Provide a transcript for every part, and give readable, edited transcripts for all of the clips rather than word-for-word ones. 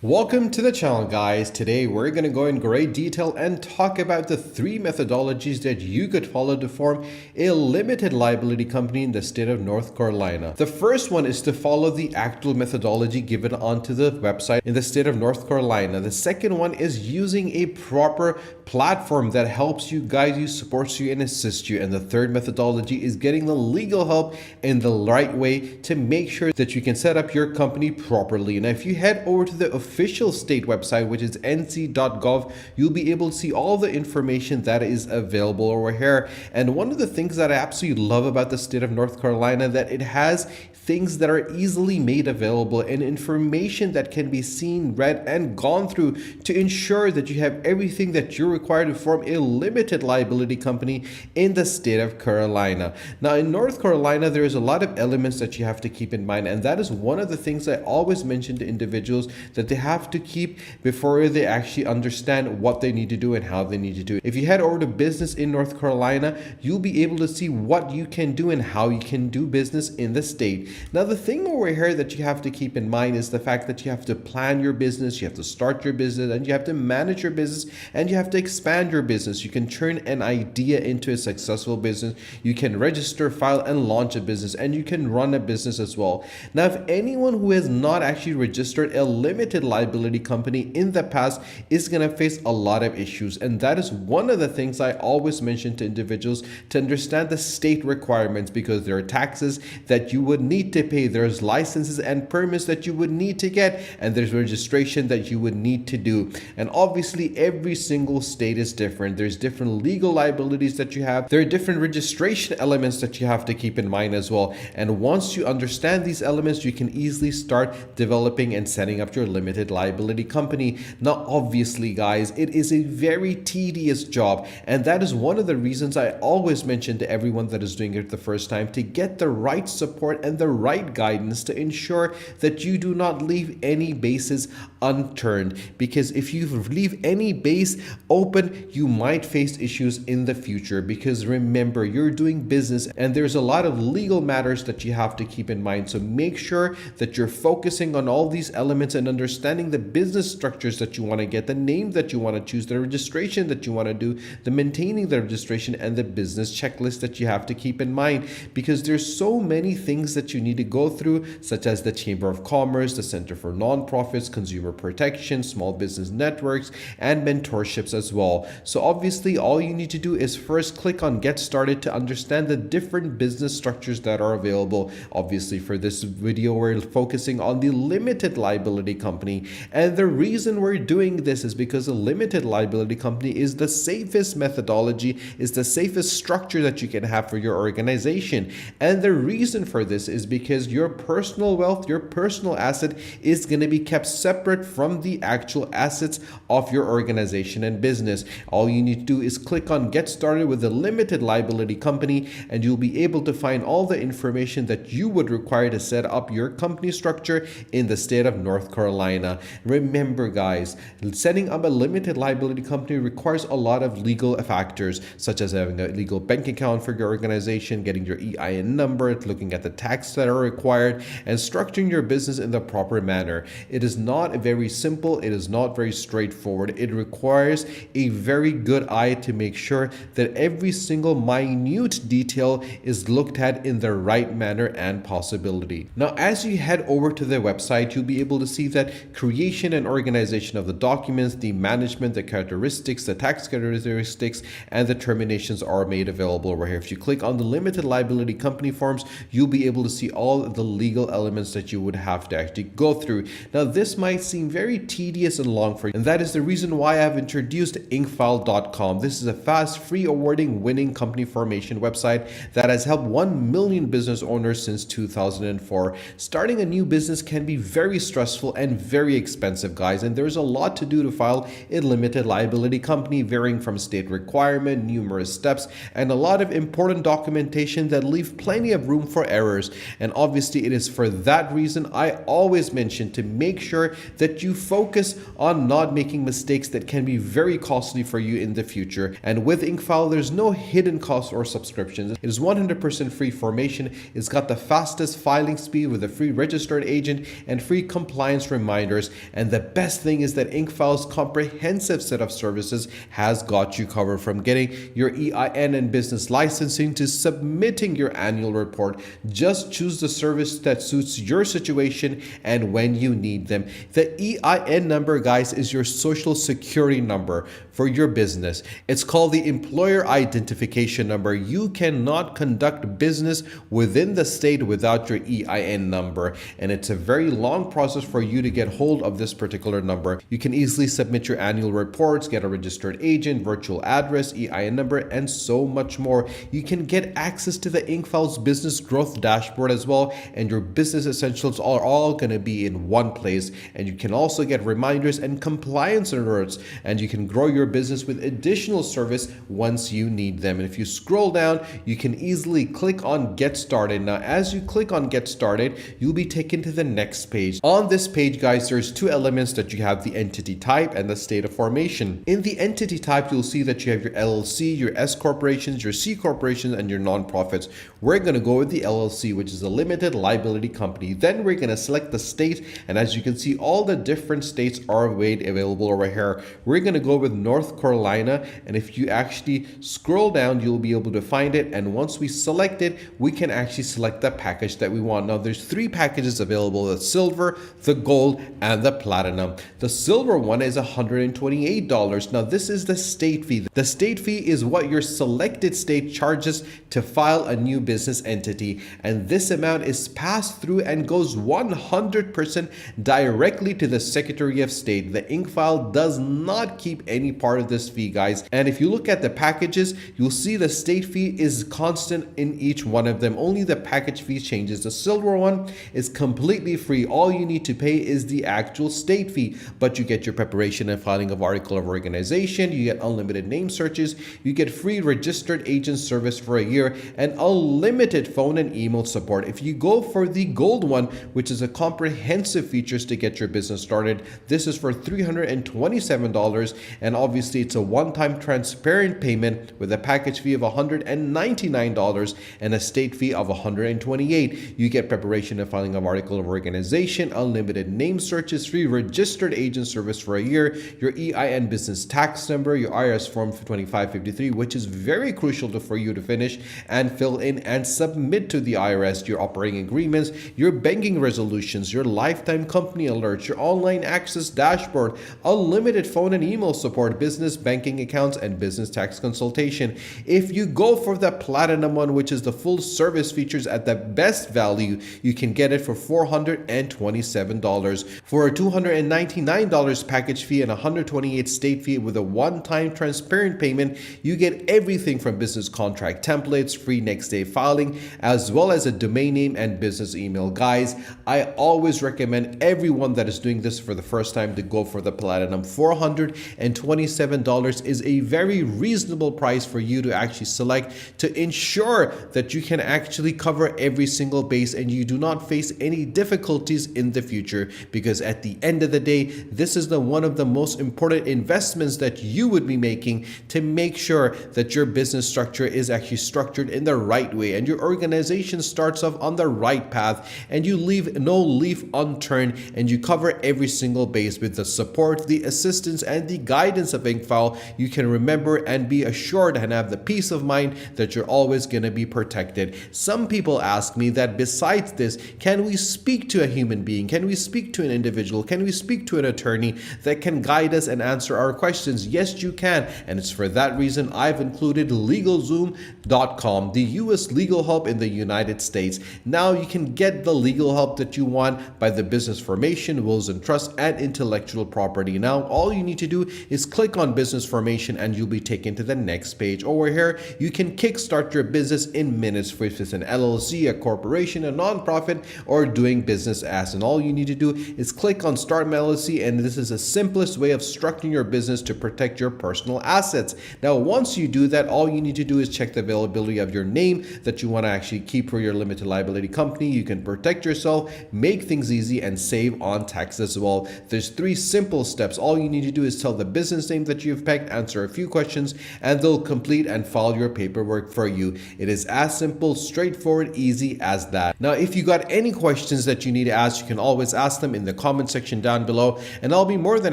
Welcome to the channel, guys. Today we're going to go in great detail and talk about the three methodologies that you could follow to form a limited liability company in the state of North Carolina. The first one is to follow the actual methodology given onto the website in the state of North Carolina. The second one is using a proper platform that helps you, guides you, supports you, and assists you. And the third methodology is getting the legal help in the right way to make sure that you can set up your company properly. Now, if you head over to the official state website, which is nc.gov, you'll be able to see all the information that is available over here. And one of the things that I absolutely love about the state of North Carolina, that it has things that are easily made available and information that can be seen, read, and gone through to ensure that you have everything that you're required to form a limited liability company in the state of Carolina. Now, in North Carolina, there's a lot of elements that you have to keep in mind, and that is one of the things I always mention to individuals that they have to keep before they actually understand what they need to do and how they need to do it. If you head over to business in North Carolina, you'll be able to see what you can do and how you can do business in the state. Now, the thing over here that you have to keep in mind is the fact that you have to plan your business, you have to start your business, and you have to manage your business, and you have to expand your business. You can turn an idea into a successful business. You can register, file, and launch a business, and you can run a business as well. Now, if anyone who has not actually registered a limited liability company in the past is going to face a lot of issues, and that is one of the things I always mention to individuals to understand the state requirements, because there are taxes that you would need to pay, there's licenses and permits that you would need to get, and there's registration that you would need to do. And obviously every single state is different. There's different legal liabilities that you have. There are different registration elements that you have to keep in mind as well. And once you understand these elements, you can easily start developing and setting up your limited liability company. Now, obviously, guys, it is a very tedious job, and that is one of the reasons I always mention to everyone that is doing it the first time to get the right support and the right guidance to ensure that you do not leave any bases unturned, because if you leave any base open, you might face issues in the future. Because remember, you're doing business and there's a lot of legal matters that you have to keep in mind. So make sure that you're focusing on all these elements and understanding the business structures that you want to get, the name that you want to choose, the registration that you want to do, the maintaining the registration, and the business checklist that you have to keep in mind, because there's so many things that you need to go through, such as the Chamber of Commerce, the Center for Nonprofits, Consumer Protection, Small Business Networks, and mentorships as well. So obviously all you need to do is first click on Get Started to understand the different business structures that are available. Obviously, for this video, we're focusing on the limited liability company. And the reason we're doing this is because a limited liability company is the safest methodology, is the safest structure that you can have for your organization. And the reason for this is because your personal wealth, your personal asset is going to be kept separate from the actual assets of your organization and business. All you need to do is click on Get Started with a limited liability company, and you'll be able to find all the information that you would require to set up your company structure in the state of North Carolina. Remember, guys, setting up a limited liability company requires a lot of legal factors, such as having a legal bank account for your organization, getting your EIN number, looking at the tax that are required, and structuring your business in the proper manner. It is not very simple. It is not very straightforward. It requires a very good eye to make sure that every single minute detail is looked at in the right manner and possibility. Now, as you head over to the website, you'll be able to see that creation and organization of the documents, the management, the characteristics, the tax characteristics, and the terminations are made available over here. If you click on the limited liability company forms, you'll be able to see all the legal elements that you would have to actually go through. Now, this might seem very tedious and long for you, and that is the reason why I've introduced inkfile.com. This is a fast, free, awarding, winning company formation website that has helped 1 million business owners since 2004. Starting a new business can be very stressful and very expensive, guys, and there's a lot to do to file a limited liability company, varying from state requirement, numerous steps, and a lot of important documentation that leave plenty of room for errors. And obviously, it is for that reason I always mention to make sure that you focus on not making mistakes that can be very costly for you in the future. And with Inkfile, there's no hidden costs or subscriptions. It is 100% free formation. It's got the fastest filing speed with a free registered agent and free compliance reminder. reminders. And the best thing is that InkFile's comprehensive set of services has got you covered, from getting your EIN and business licensing to submitting your annual report. Just choose the service that suits your situation and when you need them. The EIN number, guys, is your social security number for your business. It's called the employer identification number. You cannot conduct business within the state without your EIN number, and it's a very long process for you to get hold of this particular number. You can easily submit your annual reports, get a registered agent, virtual address, EIN number, and so much more. You can get access to the InkFile's business growth dashboard as well, and your business essentials are all going to be in one place. And you can also get reminders and compliance alerts, and you can grow your business with additional service once you need them. And if you scroll down, you can easily click on Get Started. Now, as you click on Get Started, you'll be taken to the next page. On this page, guys, there's two elements that you have: the entity type and the state of formation. In the entity type, you'll see that you have your LLC, your S corporations, your C corporations, and your nonprofits. We're going to go with the LLC, which is a limited liability company. Then we're going to select the state, and as you can see, all the different states are made available over here. We're going to go with North Carolina, and if you actually scroll down, you'll be able to find it. And once we select it, we can actually select the package that we want. Now, there's three packages available: the silver, the gold, and the platinum. The silver one is $128. Now, this is the state fee. The state fee is what your selected state charges to file a new business entity, and this amount is passed through and goes 100% directly to the Secretary of State. The InkFile does not keep any part of this fee, guys. And if you look at the packages, you'll see the state fee is constant in each one of them. Only the package fee changes. The silver one is completely free. All you need to pay is the actual state fee, but you get your preparation and filing of article of organization, you get unlimited name searches, you get free registered agent service for a year, and unlimited phone and email support. If you go for the gold one, which is a comprehensive features to get your business started, this is for $327, and obviously it's a one-time transparent payment with a package fee of $199 and a state fee of $128. You get preparation and filing of article of organization, unlimited name searches, free registered agent service for a year, your EIN business tax number, your IRS form 2553, which is very crucial for you to finish and fill in and submit to the IRS, your operating agreements, your banking resolutions, your lifetime company alerts, your online access dashboard, unlimited phone and email support, business banking accounts, and business tax consultation. If you go for the platinum one, which is the full service features at the best value, you can get it for $427. For a $299 package fee and $128 state fee with a one-time transparent payment, you get everything from business contract templates, free next day filing, as well as a domain name and business email. Guys, I always recommend everyone that is doing this for the first time to go for the platinum. $427 is a very reasonable price for you to actually select to ensure that you can actually cover every single base and you do not face any difficulties in the future, because at the end of the day, this is one of the most important investments that you would be making to make sure that your business structure is actually structured in the right way and your organization starts off on the right path, and you leave no leaf unturned and you cover every single base. With the support, the assistance, and the guidance of InkFile, you can remember and be assured and have the peace of mind that you're always going to be protected. Some people ask me that besides this, can we speak to a human being? Can we speak to an individual? Can we speak to an attorney that can guide us and answer our questions? Yes, you can. And it's for that reason I've included LegalZoom.com, the US legal help in the United States. Now you can get the legal help that you want by the business formation, wills and trusts, and intellectual property. Now all you need to do is click on business formation and you'll be taken to the next page. Over here, you can kickstart your business in minutes, if it's an LLC, a corporation, a nonprofit, or doing business as. And all you need to do is click on Start My LLC, and this is the simplest way of structuring your business to protect your personal assets. Now, once you do that, all you need to do is check the availability of your name that you want to actually keep for your limited liability company. You can protect yourself, make things easy, and save on taxes as well. There's 3 simple steps. All you need to do is tell the business name that you've picked, answer a few questions, and they'll complete and file your paperwork for you. It is as simple, straightforward, easy as that. Now, if you got any questions that you need to ask, you can always ask them in the comment section down below, and I'll be more than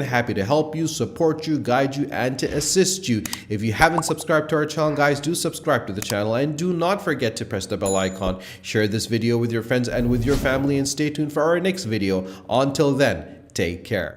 happy to help you, support you, guide you, and to assist you. If you haven't subscribed to our channel, guys, do subscribe to the channel, and do not forget to press the bell icon. Share this video with your friends and with your family, and stay tuned for our next video. Until then, take care.